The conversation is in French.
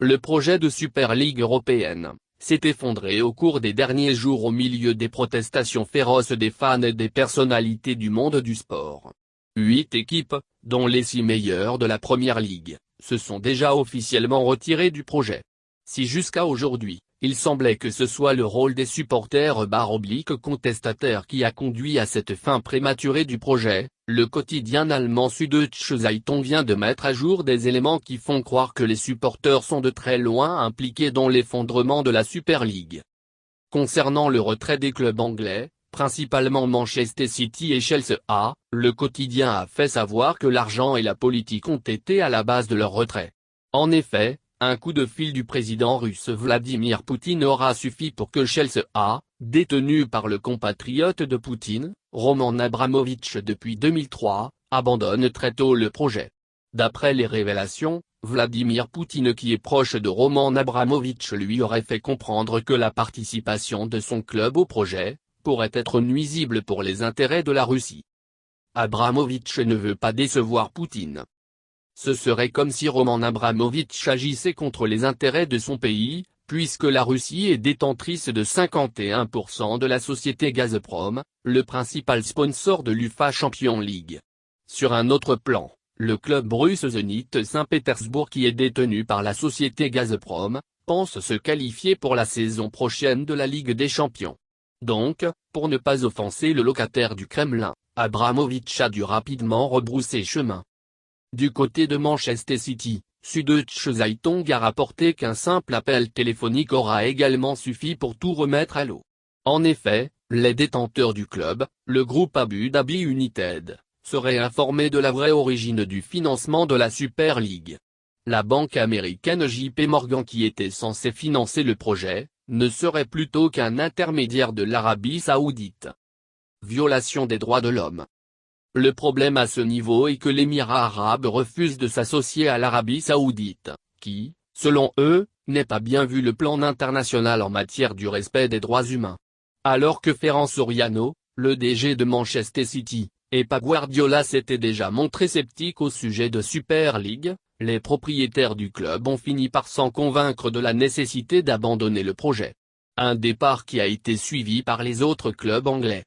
Le projet de Super Ligue européenne s'est effondré au cours des derniers jours au milieu des protestations féroces des fans et des personnalités du monde du sport. 8 équipes, dont les 6 meilleures de la Première Ligue, se sont déjà officiellement retirées du projet. Si jusqu'à aujourd'hui, il semblait que ce soit le rôle des supporters contestataires qui a conduit à cette fin prématurée du projet, le quotidien allemand Süddeutsche Zeitung vient de mettre à jour des éléments qui font croire que les supporters sont de très loin impliqués dans l'effondrement de la Super League. Concernant le retrait des clubs anglais, principalement Manchester City et Chelsea, le quotidien a fait savoir que l'argent et la politique ont été à la base de leur retrait. En effet, un coup de fil du président russe Vladimir Poutine aura suffi pour que Chelsea, détenu par le compatriote de Poutine, Roman Abramovich depuis 2003, abandonne très tôt le projet. D'après les révélations, Vladimir Poutine qui est proche de Roman Abramovich lui aurait fait comprendre que la participation de son club au projet pourrait être nuisible pour les intérêts de la Russie. Abramovich ne veut pas décevoir Poutine. Ce serait comme si Roman Abramovich agissait contre les intérêts de son pays, puisque la Russie est détentrice de 51% de la société Gazprom, le principal sponsor de l'UEFA Champions League. Sur un autre plan, le club russe Zenit Saint-Pétersbourg qui est détenu par la société Gazprom, pense se qualifier pour la saison prochaine de la Ligue des Champions. Donc, pour ne pas offenser le locataire du Kremlin, Abramovich a dû rapidement rebrousser chemin. Du côté de Manchester City, Süddeutsche Zeitung a rapporté qu'un simple appel téléphonique aura également suffi pour tout remettre à l'eau. En effet, les détenteurs du club, le groupe Abu Dhabi United, seraient informés de la vraie origine du financement de la Super League. La banque américaine JP Morgan qui était censée financer le projet, ne serait plutôt qu'un intermédiaire de l'Arabie Saoudite. Violation des droits de l'homme. Le problème à ce niveau est que l'Émirat arabe refuse de s'associer à l'Arabie Saoudite, qui, selon eux, n'est pas bien vu le plan international en matière du respect des droits humains. Alors que Ferran Soriano, le DG de Manchester City, et Pep Guardiola s'étaient déjà montrés sceptiques au sujet de Super League, les propriétaires du club ont fini par s'en convaincre de la nécessité d'abandonner le projet. Un départ qui a été suivi par les autres clubs anglais.